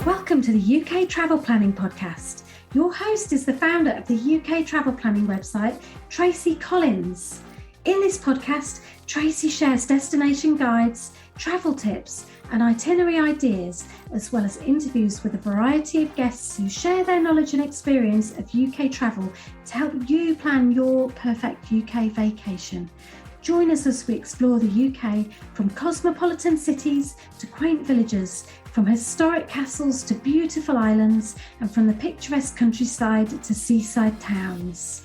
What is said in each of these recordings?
Welcome to the UK Travel Planning Podcast. Your host is the founder of the UK Travel Planning website, Tracy Collins. In this podcast, Tracy shares destination guides, travel tips, and itinerary ideas, as well as interviews with a variety of guests who share their knowledge and experience of UK travel to help you plan your perfect UK vacation. Join us as we explore the UK from cosmopolitan cities to quaint villages, from historic castles to beautiful islands, and from the picturesque countryside to seaside towns.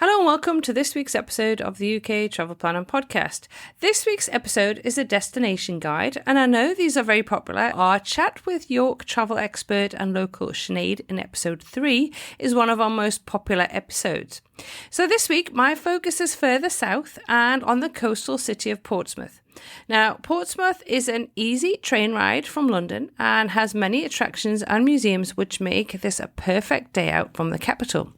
Hello and welcome to this week's episode of the UK Travel Planning Podcast. This week's episode is a destination guide, and I know these are very popular. Our chat with York travel expert and local Sinead in episode 3 is one of our most popular episodes. So this week, my focus is further south and on the coastal city of Portsmouth. Now, Portsmouth is an easy train ride from London and has many attractions and museums which make this a perfect day out from the capital.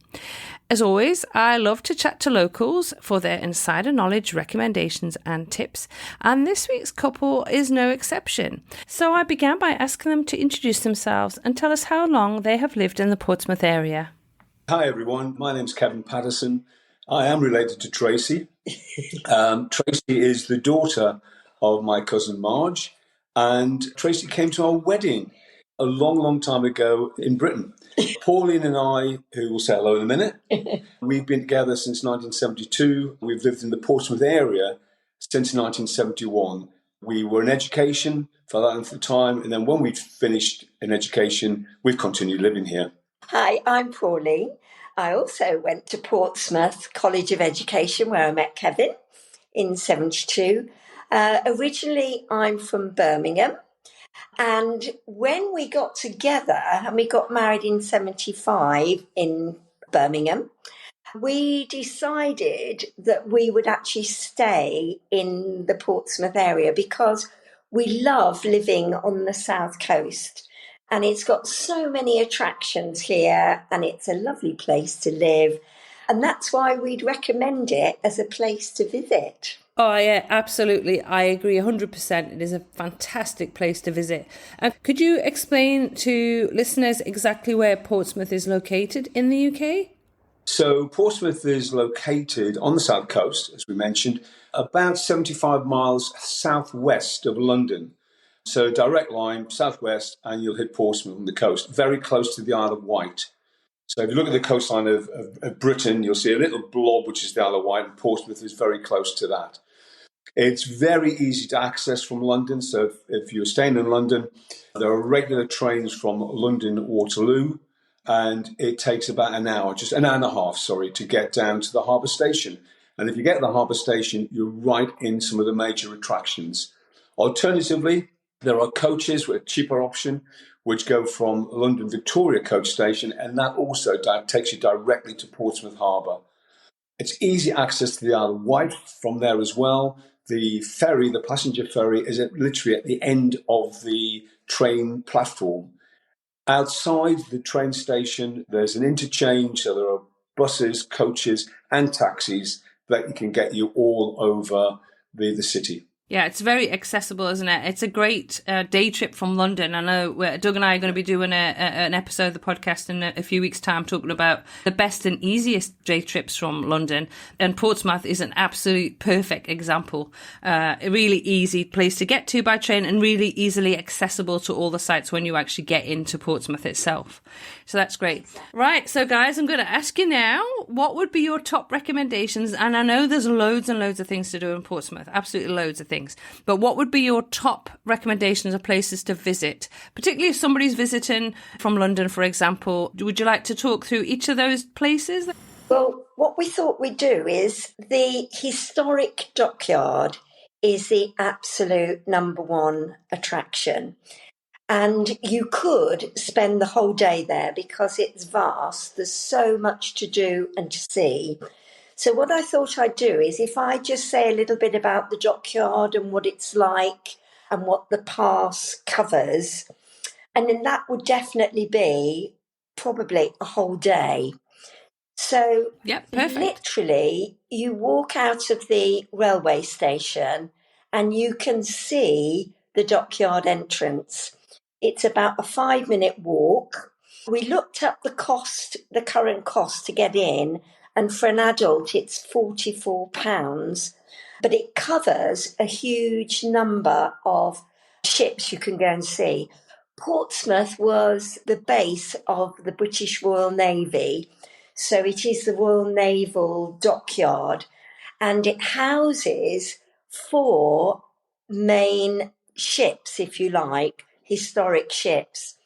As always, I love to chat to locals for their insider knowledge, recommendations and tips, and this week's couple is no exception. So I began by asking them to introduce themselves and tell us how long they have lived in the Portsmouth area. Hi everyone, my name's Kevin Patterson. I am related to Tracy. Tracy is the daughter of my cousin Marge, and Tracy came to our wedding a long, long time ago in Britain. Pauline and I, who will say hello in a minute, we've been together since 1972. We've lived in the Portsmouth area since 1971. We were in education for that length of time, and then when we finished in education, we've continued living here. Hi, I'm Pauline. I also went to Portsmouth College of Education, where I met Kevin in 72. Originally, I'm from Birmingham. And when we got together, and we got married in 75 in Birmingham, we decided that we would actually stay in the Portsmouth area because we love living on the south coast. And it's got so many attractions here, and it's a lovely place to live. And that's why we'd recommend it as a place to visit. Oh yeah, absolutely. I agree 100%. It is a fantastic place to visit. Could you explain to listeners exactly where Portsmouth is located in the UK? So Portsmouth is located on the south coast, as we mentioned, about 75 miles southwest of London. So direct line, southwest, and you'll hit Portsmouth on the coast, very close to the Isle of Wight. So if you look at the coastline of Britain, you'll see a little blob, which is the Isle of Wight, and Portsmouth is very close to that. It's very easy to access from London. So if you're staying in London, there are regular trains from London Waterloo, and it takes about an hour, just an hour and a half, to get down to the harbour station. And if you get to the harbour station, you're right in some of the major attractions. Alternatively, there are coaches with a cheaper option, which go from London Victoria coach station, and that also takes you directly to Portsmouth Harbour. It's easy access to the Isle of Wight from there as well. The ferry, the passenger ferry, is literally at the end of the train platform. Outside the train station, there's an interchange, so there are buses, coaches, and taxis that can get you all over the city. Yeah, it's very accessible, isn't it? It's a great day trip from London. I know Doug and I are going to be doing an episode of the podcast in a few weeks' time talking about the best and easiest day trips from London. And Portsmouth is an absolute perfect example. A really easy place to get to by train and really easily accessible to all the sites when you actually get into Portsmouth itself. So that's great. Right, so guys, I'm going to ask you now, what would be your top recommendations? And I know there's loads and loads of things to do in Portsmouth, absolutely loads of things. But what would be your top recommendations of places to visit, particularly if somebody's visiting from London, for example? Would you like to talk through each of those places? Well, what we thought we'd do is the historic dockyard is the absolute number one attraction. And you could spend the whole day there because it's vast. There's so much to do and to see. So what I thought I'd do is if I just say a little bit about the dockyard and what it's like and what the pass covers, and then that would definitely be probably a whole day. So literally you walk out of the railway station and you can see the the dockyard entrance. It's about a 5-minute walk. We looked up the current cost to get in, and for an adult it's £44, but it covers a huge number of ships you can go and see. Portsmouth was the base of the British Royal Navy, so it is the Royal Naval Dockyard, and it houses 4 main ships, if you like, historic ships.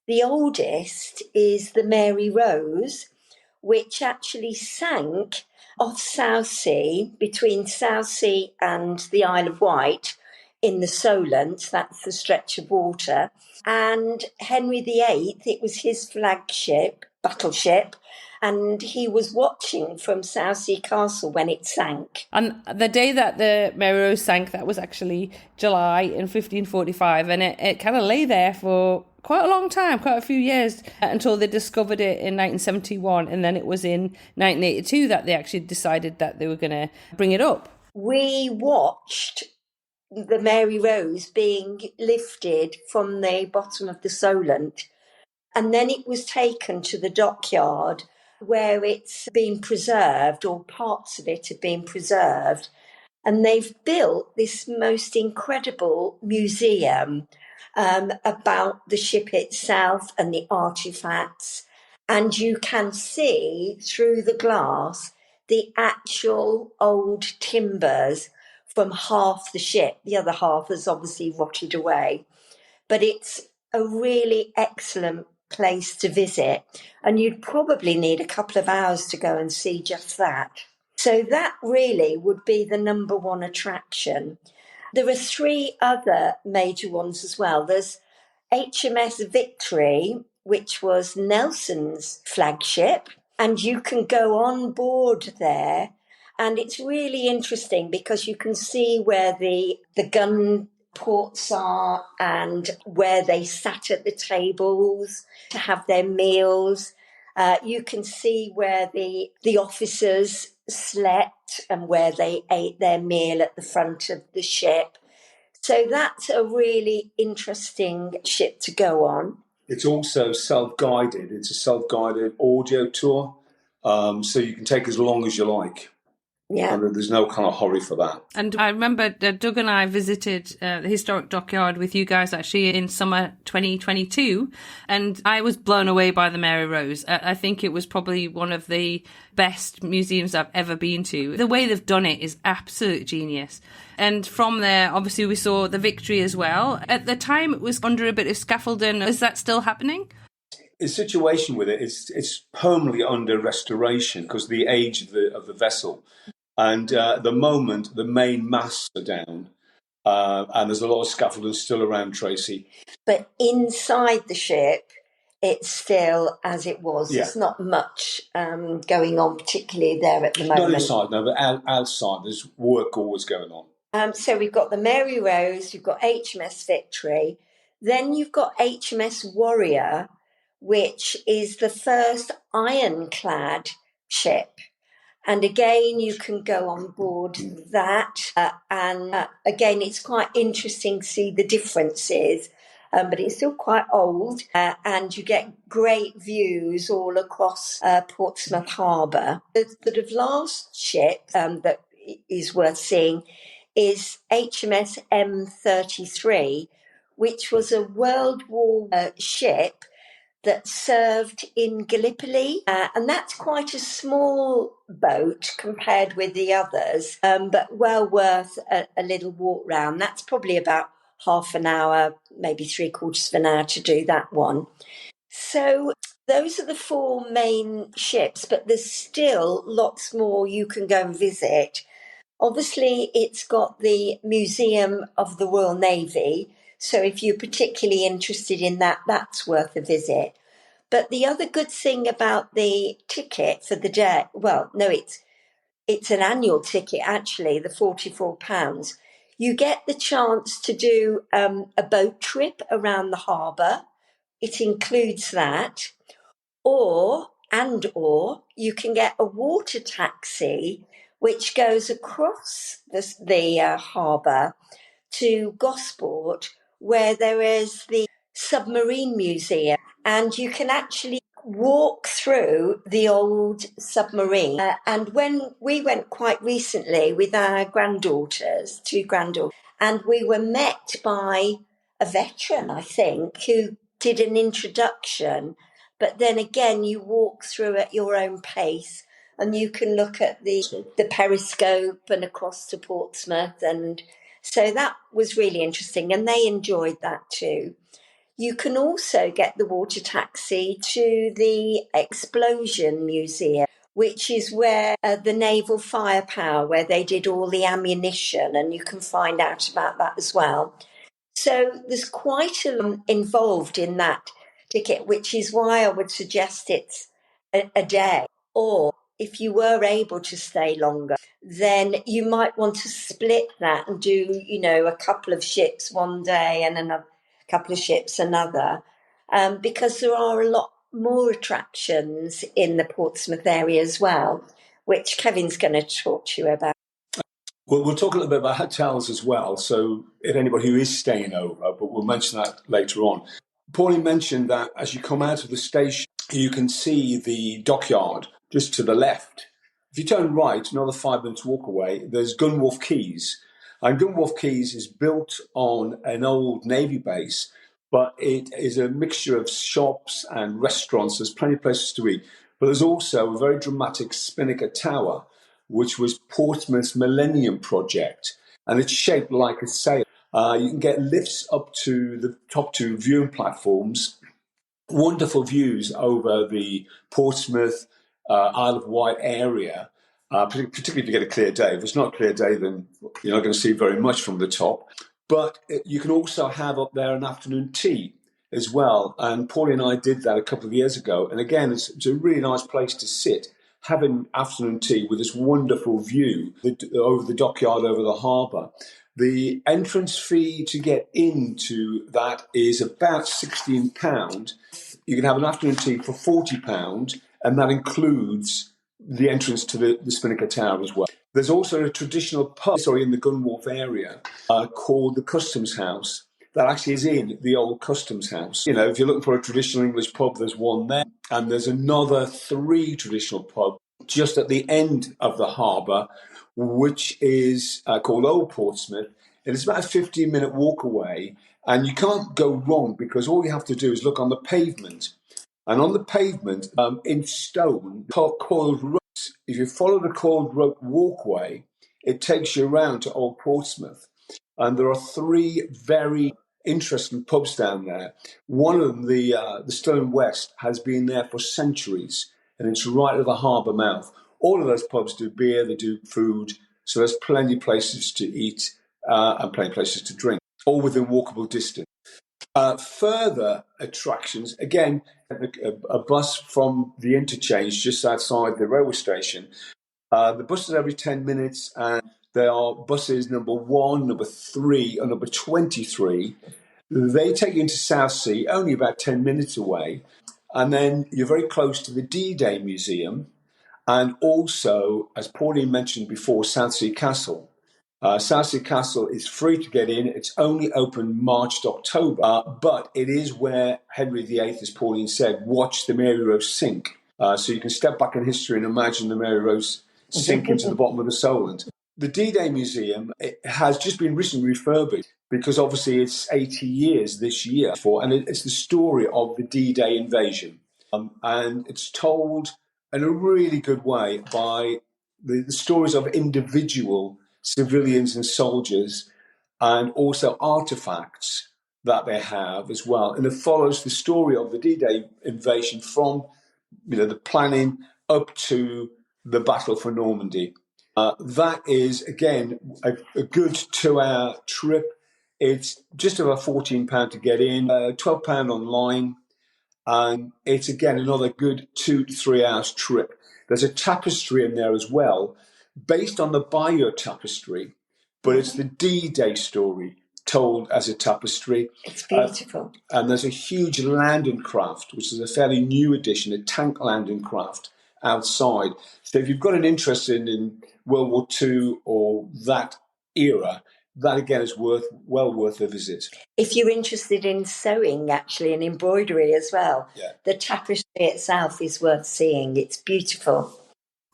The oldest is the Mary Rose, which actually sank off Southsea, between Southsea and the Isle of Wight, in the Solent, that's the stretch of water. And Henry VIII, it was his flagship, battleship, and he was watching from Southsea Castle when it sank. And the day that the Mary Rose sank, that was actually July in 1545, and it kind of lay there for quite a long time, quite a few years, until they discovered it in 1971, and then it was in 1982 that they actually decided that they were going to bring it up. We watched the Mary Rose being lifted from the bottom of the Solent, and then it was taken to the dockyard where it's been preserved, or parts of it have been preserved, and they've built this most incredible museum about the ship itself and the artefacts, and you can see through the glass the actual old timbers from half the ship. The other half has obviously rotted away, but it's a really excellent place to visit, and you'd probably need a couple of hours to go and see just that. So that really would be the number one attraction. There are 3 other major ones as well. There's HMS Victory, which was Nelson's flagship, and you can go on board there, and it's really interesting because you can see where the gun ports are and where they sat at the tables to have their meals. You can see where the officers slept and where they ate their meal at the front of the ship. So that's a really interesting ship to go on. It's also self-guided. It's a self-guided audio tour, so you can take as long as you like. Yeah. And there's no kind of hurry for that. And I remember Doug and I visited the historic dockyard with you guys actually in summer 2022, and I was blown away by the Mary Rose. I think it was probably one of the best museums I've ever been to. The way they've done it is absolute genius. And from there, obviously, we saw the Victory as well. At the time, it was under a bit of scaffolding. Is that still happening? The situation with it is it's permanently under restoration because of the age of the vessel. And at the moment, the main masts are down, and there's a lot of scaffolding still around, Tracy. But inside the ship, it's still as it was. Yeah. There's not much going on, particularly there at the moment. Not inside, no, but outside, there's work always going on. So we've got the Mary Rose, you've got HMS Victory, then you've got HMS Warrior, which is the first ironclad ship. And again, you can go on board that. And again, it's quite interesting to see the differences, but it's still quite old. And you get great views all across Portsmouth Harbour. The sort of last ship that is worth seeing is HMS M33, which was a World War ship that served in Gallipoli, and that's quite a small boat compared with the others, but well worth a little walk round. That's probably about half an hour, maybe 3/4 of an hour to do that one. So those are the 4 main ships, but there's still lots more you can go and visit. Obviously, it's got the Museum of the Royal Navy, so if you're particularly interested in that, that's worth a visit. But the other good thing about the ticket for the day, well, no, it's an annual ticket, actually, the £44. You get the chance to do a boat trip around the harbour. It includes that. Or you can get a water taxi, which goes across the harbour to Gosport, where there is the submarine museum, and you can actually walk through the old submarine. And when we went quite recently with our granddaughters, two granddaughters, and we were met by a veteran, I think, who did an introduction. But then again, you walk through at your own pace, and you can look at the periscope and across to Portsmouth. And so that was really interesting, and they enjoyed that too. You can also get the water taxi to the Explosion Museum, which is where the naval firepower, where they did all the ammunition, and you can find out about that as well. So there's quite a lot involved in that ticket, which is why I would suggest it's a day. Or if you were able to stay longer, then you might want to split that and do, a couple of ships one day and another couple of ships another, because there are a lot more attractions in the Portsmouth area as well, which Kevin's going to talk to you about. Well, we'll talk a little bit about hotels as well. So if anybody who is staying over, but we'll mention that later on. Pauline mentioned that as you come out of the station, you can see the dockyard just to the left. If you turn right, another 5 minutes walk away, there's Gunwharf Quays. And Gunwharf Quays is built on an old Navy base, but it is a mixture of shops and restaurants. There's plenty of places to eat. But there's also a very dramatic Spinnaker Tower, which was Portsmouth's Millennium Project, and it's shaped like a sail. You can get lifts up to the top two viewing platforms, wonderful views over the Portsmouth, Isle of Wight area, particularly if you get a clear day. If it's not a clear day, then you're not going to see very much from the top. But you can also have up there an afternoon tea as well. And Pauline and I did that a couple of years ago. And again, it's a really nice place to sit, having afternoon tea with this wonderful view over the dockyard, over the harbour. The entrance fee to get into that is about £16. You can have an afternoon tea for £40, and that includes the entrance to the Spinnaker Tower as well. There's also a traditional pub, in the Gunwharf area, called the Customs House. That actually is in the old Customs House. If you're looking for a traditional English pub, there's one there. And there's another 3 traditional pubs just at the end of the harbour, which is called Old Portsmouth. And it's about a 15-minute walk away. And you can't go wrong because all you have to do is look on the pavement. And on the pavement, in stone, coiled ropes. If you follow the coiled rope walkway, it takes you around to Old Portsmouth. And there are 3 very interesting pubs down there. One of them, the Stone West, has been there for centuries, and it's right at the harbour mouth. All of those pubs do beer, they do food, so there's plenty of places to eat and plenty of places to drink, all within walkable distance. Further attractions, again, a bus from the interchange just outside the railway station. The bus is every 10 minutes, and there are buses number 1, number 3, and number 23. They take you into Southsea, only about 10 minutes away. And then you're very close to the D-Day Museum. And also, as Pauline mentioned before, Southsea Castle. Southsea Castle is free to get in. It's only open March to October, but it is where Henry VIII, as Pauline said, watched the Mary Rose sink. So you can step back in history and imagine the Mary Rose sink into the bottom of the Solent. The D-Day Museum, it has just been recently refurbished because obviously it's 80 years this year, and it's the story of the D-Day invasion. And it's told in a really good way by the stories of individual civilians and soldiers, and also artefacts that they have as well. And it follows the story of the D-Day invasion from the planning up to the battle for Normandy. That is, again, a good 2-hour trip. It's just about £14 to get in, £12 online. And it's, again, another good 2 to 3 hours trip. There's a tapestry in there as well, based on the Bayeux tapestry, but it's the D-Day story told as a tapestry. It's beautiful. And there's a huge landing craft, which is a fairly new addition, a tank landing craft outside. So if you've got an interest in World War II or that era, that again is well worth a visit. If you're interested in sewing, actually, and embroidery as well, the tapestry itself is worth seeing. It's beautiful.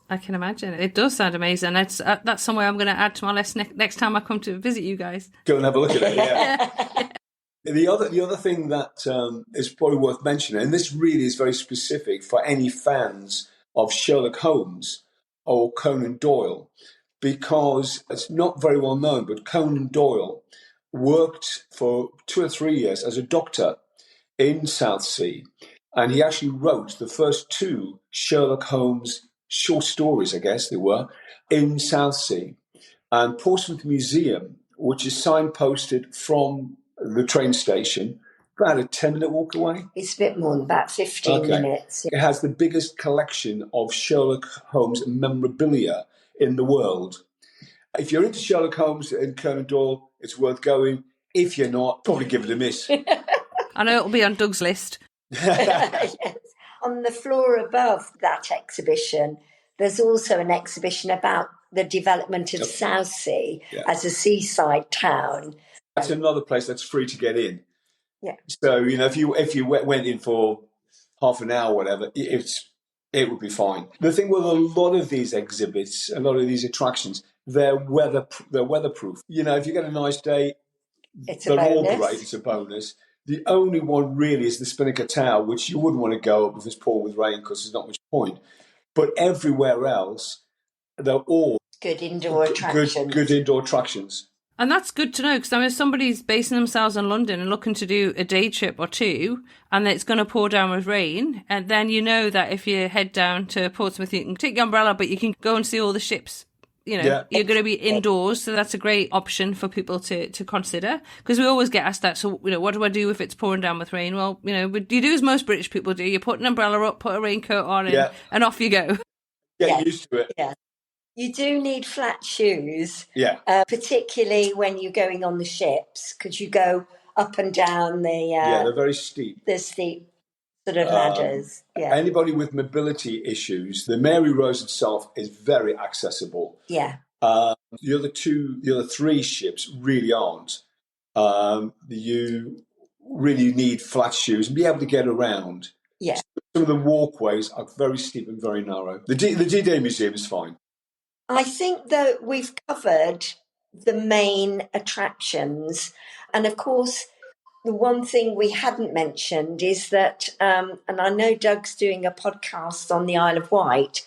I can imagine. It does sound amazing. That's somewhere I'm going to add to my list next time I come to visit you guys. Go and have a look at it, yeah. The other thing that is probably worth mentioning, and this really is very specific for any fans of Sherlock Holmes or Conan Doyle, because it's not very well known, but Conan Doyle worked for 2 or 3 years as a doctor in Southsea, and he actually wrote the first 2 Sherlock Holmes short stories, I guess they were, in Southsea. And Portsmouth Museum, which is signposted from the train station, about a 10-minute walk away. It's a bit more than about 15 minutes. It has the biggest collection of Sherlock Holmes memorabilia in the world. If you're into Sherlock Holmes and Conan Doyle, it's worth going. If you're not, probably give it a miss. I know it'll be on Doug's list. Yes. On the floor above that exhibition, there's also an exhibition about the development of Southsea as a seaside town. That's another place that's free to get in. Yeah. So, if you went in for half an hour or whatever, it would be fine. The thing with a lot of these exhibits, a lot of these attractions, they're weatherproof. If you get a nice day, they're all great. It's a bonus. The only one really is the Splendour Tower, which you wouldn't want to go up if it's pouring with rain because there's not much point. But everywhere else, they're all good indoor attractions. Good indoor attractions. And that's good to know, because if somebody's basing themselves in London and looking to do a day trip or 2, and it's going to pour down with rain, and then you know that if you head down to Portsmouth, you can take your umbrella, but you can go and see all the ships. You're going to be indoors, so that's a great option for people to consider. Because we always get asked that, so, what do I do if it's pouring down with rain? Well, you do as most British people do. You put an umbrella up, put a raincoat on, and off you go. Get used to it. Yeah. You do need flat shoes, particularly when you're going on the ships, because you go up and down they're very steep. The steep sort of ladders. Anybody with mobility issues, the Mary Rose itself is very accessible. Yeah. The other 3 ships really aren't. You really need flat shoes and be able to get around. Yeah. Some of the walkways are very steep and very narrow. The D-Day Museum is fine. I think that we've covered the main attractions. And of course, the one thing we hadn't mentioned is that, and I know Doug's doing a podcast on the Isle of Wight,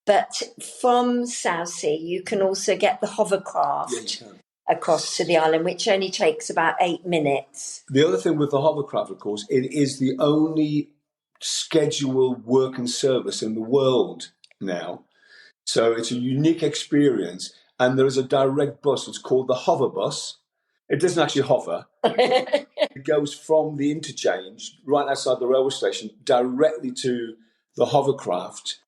but from Southsea, you can also get the hovercraft across to the island, which only takes about 8 minutes. The other thing with the hovercraft, of course, it is the only scheduled working service in the world now. So it's a unique experience, and there is a direct bus. It's called the hover bus. It doesn't actually hover. It goes from the interchange right outside the railway station directly to the hovercraft,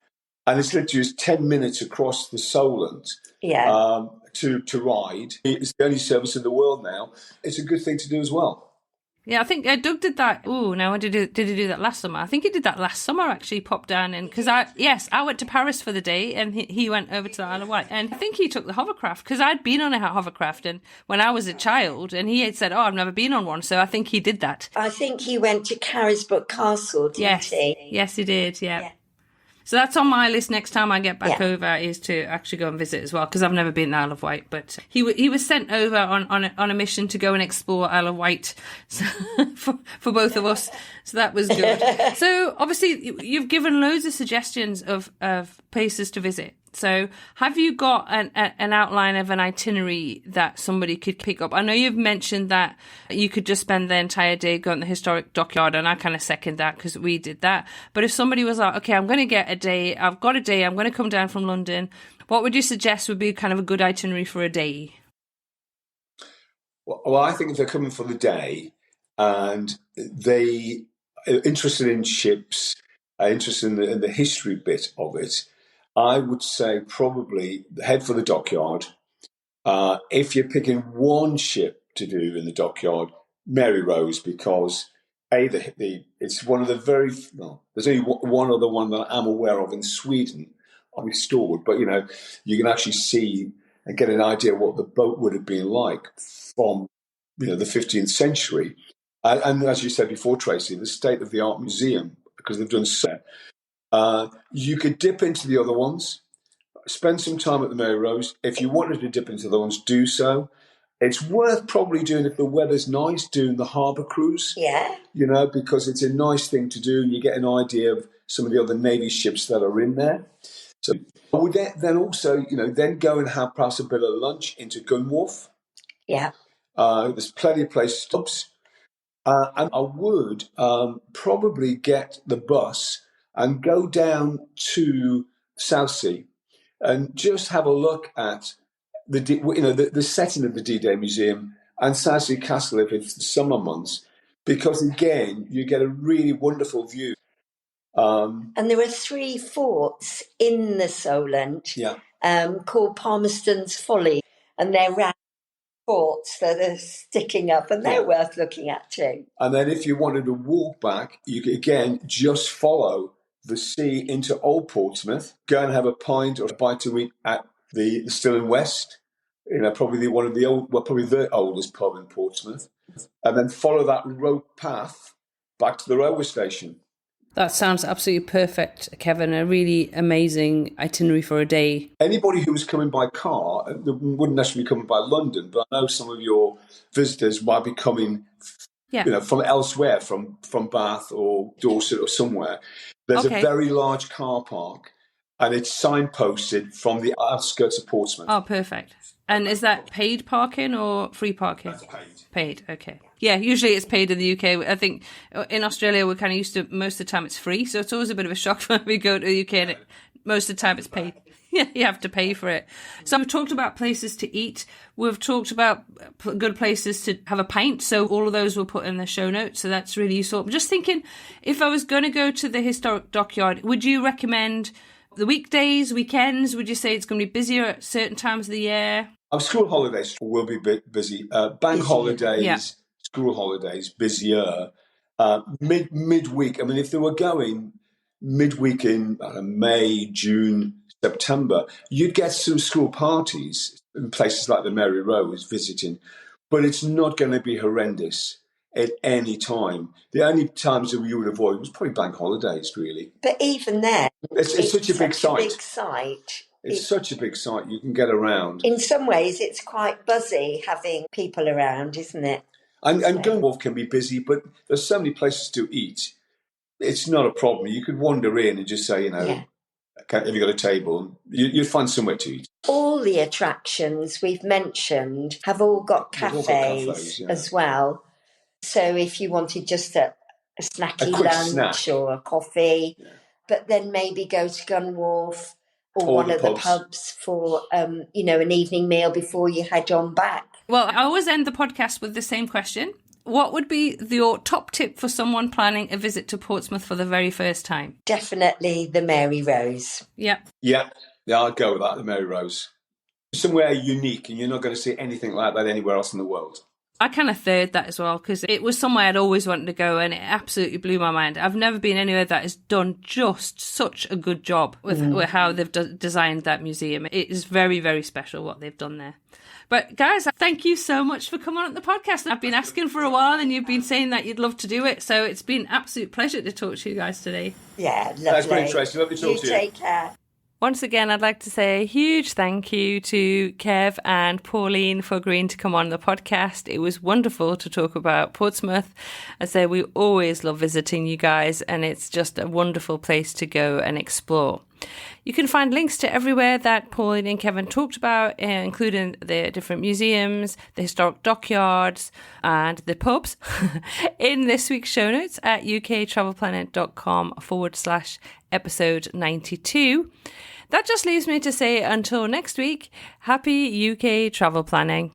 and it's literally just 10 minutes across the Solent to ride. It's the only service in the world now. It's a good thing to do as well. Yeah, I think Doug did that. Oh, now did he do that last summer? I think he did that last summer, actually, popped down. And because I went to Paris for the day, and he went over to the Isle of Wight. And I think he took the hovercraft, because I'd been on a hovercraft and when I was a child, and he had said, I've never been on one. So I think he did that. I think he went to Carisbrooke Castle, didn't he? Yes, he did, yeah. So that's on my list next time I get back over, is to actually go and visit as well, because I've never been to Isle of Wight. But he was sent over on a mission to go and explore Isle of Wight for both of us. So that was good. So obviously you've given loads of suggestions of places to visit. So have you got an outline of an itinerary that somebody could pick up? I know you've mentioned that you could just spend the entire day going to the historic dockyard, and I kind of second that because we did that. But if somebody was like, okay, I'm going to get a day, I've got a day, I'm going to come down from London, what would you suggest would be kind of a good itinerary for a day? Well, I think if they're coming for the day and they are interested in ships, are interested in the history bit of it, I would say probably head for the dockyard. If you're picking one ship to do in the dockyard, Mary Rose, because it's one of the there's only one other one that I'm aware of in Sweden restored, but you can actually see and get an idea what the boat would have been like from, the 15th century. And as you said before, Tracy, the state-of-the-art museum, because they've done so. You could dip into the other ones, spend some time at the Mary Rose. If you wanted to dip into the ones, do so. It's worth probably doing, if the weather's nice, doing the harbour cruise. Yeah. Because it's a nice thing to do and you get an idea of some of the other Navy ships that are in there. So I would then also, then go and have perhaps a bit of lunch into Gun Wharf. Yeah. There's plenty of places to stop. And I would probably get the bus and go down to Southsea and just have a look at the setting of the D-Day Museum and Southsea Castle if it's the summer months, because again you get a really wonderful view. And there are 3 forts in the Solent called Palmerston's Folly, and they're round forts that are sticking up, and they're worth looking at too. And then if you wanted to walk back, you could again just follow the sea into Old Portsmouth, go and have a pint or a bite to eat at the Still in West, probably probably the oldest pub in Portsmouth, and then follow that rope path back to the railway station. That sounds absolutely perfect, Kevin. A really amazing itinerary for a day. Anybody who was coming by car wouldn't necessarily be coming by London, but I know some of your visitors might be coming from elsewhere, from Bath or Dorset or somewhere. There's a very large car park, and it's signposted from the outskirts of Portsmouth. Oh, perfect. And is that paid parking or free parking? That's paid. Paid, okay. Yeah, usually it's paid in the UK. I think in Australia we're kind of used to, most of the time it's free, so it's always a bit of a shock when we go to the UK and most of the time it's paid. Yeah, you have to pay for it. So we've talked about places to eat. We've talked about good places to have a pint. So all of those we'll put in the show notes. So that's really useful. I'm just thinking, if I was going to go to the historic dockyard, would you recommend the weekdays, weekends? Would you say it's going to be busier at certain times of the year? School holidays will be a bit busy. Bank holidays, school holidays, busier. Midweek, I mean, if they were going midweek in May, June, September, you'd get some school parties in places like the Mary Rose visiting, but it's not going to be horrendous at any time. The only times that you would avoid was probably bank holidays, really. But even then, it's such a big site. It's such a big site, you can get around. In some ways, it's quite buzzy having people around, isn't it? And Gun Wharf can be busy, but there's so many places to eat. It's not a problem. You could wander in and just say, have you got a table? You'd find somewhere to eat. All the attractions we've mentioned have all got cafes as well. So if you wanted just a snacky lunch or a coffee, but then maybe go to Gun Wharf or one of the pubs for, an evening meal before you head on back. Well, I always end the podcast with the same question. What would be your top tip for someone planning a visit to Portsmouth for the very first time? Definitely the Mary Rose. Yeah. Yeah, I'd go with that, the Mary Rose. Somewhere unique, and you're not going to see anything like that anywhere else in the world. I kind of third that as well, because it was somewhere I'd always wanted to go and it absolutely blew my mind. I've never been anywhere that has done just such a good job with how they've designed that museum. It is very, very special what they've done there. But guys, thank you so much for coming on the podcast. I've been asking for a while and you've been saying that you'd love to do it. So it's been an absolute pleasure to talk to you guys today. Yeah, lovely. That's been interesting. Lovely to talk to you. Take care. Once again, I'd like to say a huge thank you to Kev and Pauline for agreeing to come on the podcast. It was wonderful to talk about Portsmouth. I say we always love visiting you guys, and it's just a wonderful place to go and explore. You can find links to everywhere that Pauline and Kevin talked about, including the different museums, the historic dockyards, and the pubs, in this week's show notes at uktravelplanet.com/episode 92. That just leaves me to say until next week, happy UK travel planning.